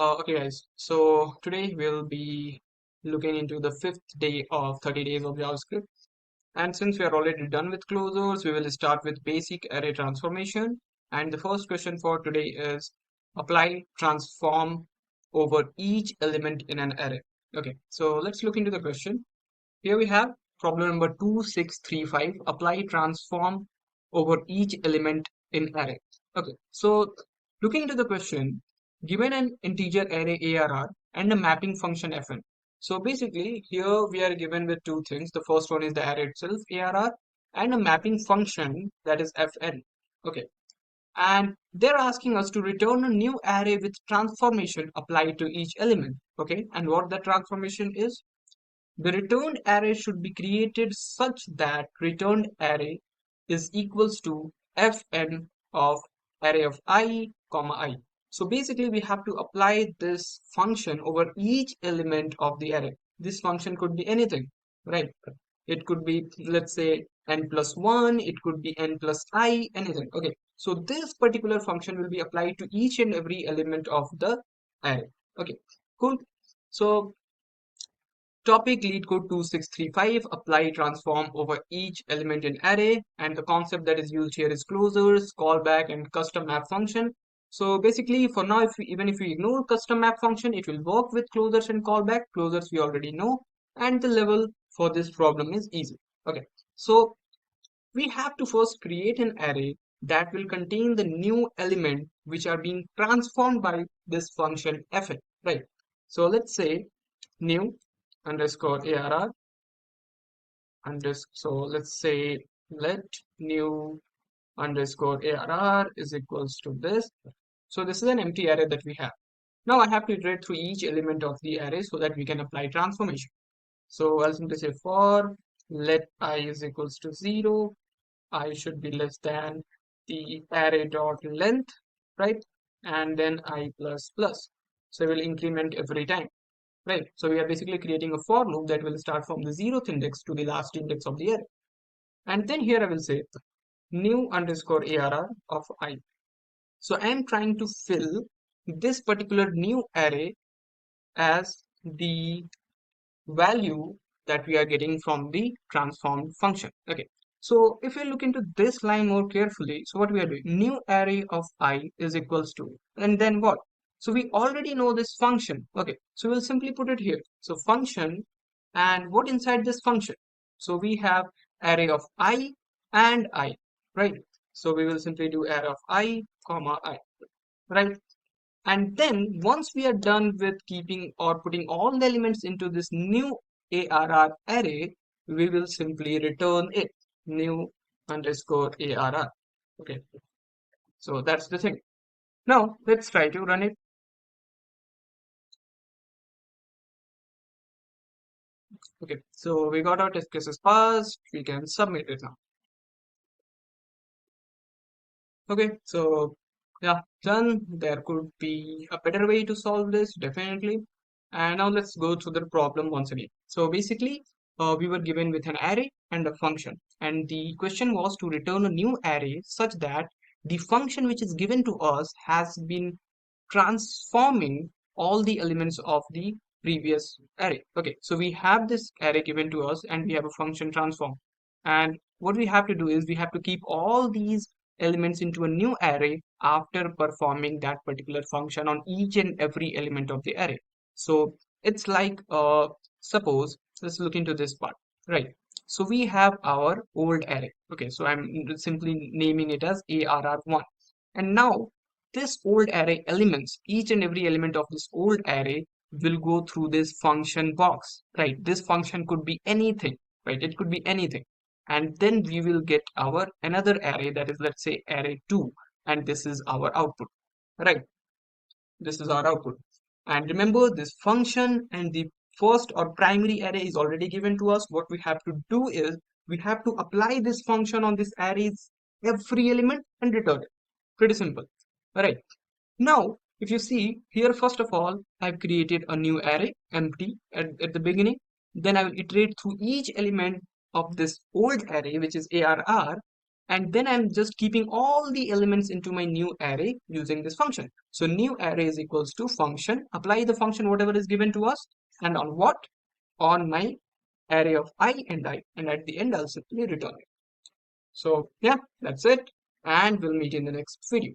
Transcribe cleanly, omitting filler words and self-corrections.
Okay, guys. So today we'll be looking into the fifth day of 30 days of JavaScript. And since we are already done with closures, we will start with basic array transformation. And the first question for today is apply transform over each element in an array. Okay, so let's look into the question. Here we have problem number 2635, apply transform over each element in array. Okay, so looking into the question, given an integer array ARR and a mapping function fn. So basically here we are given with two things. The first one is the array itself ARR and a mapping function that is fn. Okay, and they're asking us to return a new array with transformation applied to each element. Okay, and what the transformation is? The returned array should be created such that returned array is equals to fn of array of I, comma I. So basically we have to apply this function over each element of the array. This function could be anything, right? It could be, let's say, n plus 1, it could be n plus I, anything. Okay, so this particular function will be applied to each and every element of the array. Okay, cool. So topic LeetCode 2635, apply transform over each element in array, and the concept that is used here is closures, callback, and custom map function. So basically for now, even if we ignore custom map function, it will work with closures and callback. Closures we already know, and the level for this problem is easy. Okay, so we have to first create an array that will contain the new element which are being transformed by this function fn, right? So let's say new underscore arr so let's say let new underscore arr is equals to this. So this is an empty array that we have. Now I have to iterate through each element of the array so that we can apply transformation. So I'll simply say for let I is equals to 0, I should be less than the array dot length, right? And then I plus plus. So we will increment every time. Right. So we are basically creating a for loop that will start from the 0th index to the last index of the array. And then here I will say new underscore arr of I. So I am trying to fill this particular new array as the value that we are getting from the transformed function. Okay. So if you look into this line more carefully, so what we are doing, new array of I is equals to, and then what? So we already know this function. Okay. So we'll simply put it here. So function, and what inside this function? So we have array of I and I, right? So we will simply do array of I, comma I, right? And then once we are done with keeping or putting all the elements into this new ARR array, we will simply return it, new underscore ARR. Okay, so that's the thing. Now let's try to run it. Okay, so we got our test cases passed. We can submit it now. Okay, so yeah, done. There could be a better way to solve this, definitely. And now let's go through the problem once again. So basically, we were given with an array and a function, and the question was to return a new array such that the function which is given to us has been transforming all the elements of the previous array. Okay, so we have this array given to us and we have a function transform. And what we have to do is we have to keep all these elements into a new array after performing that particular function on each and every element of the array. So it's like, suppose, let's look into this part, right? So we have our old array. Okay, so I'm simply naming it as ARR1. And now this old array elements, each and every element of this old array will go through this function box, right? This function could be anything, right? It could be anything. And then we will get our another array that is, let's say, array 2, and this is our output, right? This is our output. And remember, this function and the first or primary array is already given to us. What we have to do is we have to apply this function on this array's every element and return it. Pretty simple. All right. Now, if you see here, first of all, I've created a new array, empty at the beginning. Then I will iterate through each element of this old array, which is ARR, and then I'm just keeping all the elements into my new array using this function. So new array is equals to function, apply the function whatever is given to us, and on what? On my array of I, and at the end I'll simply return it. So yeah, that's it, and we'll meet in the next video.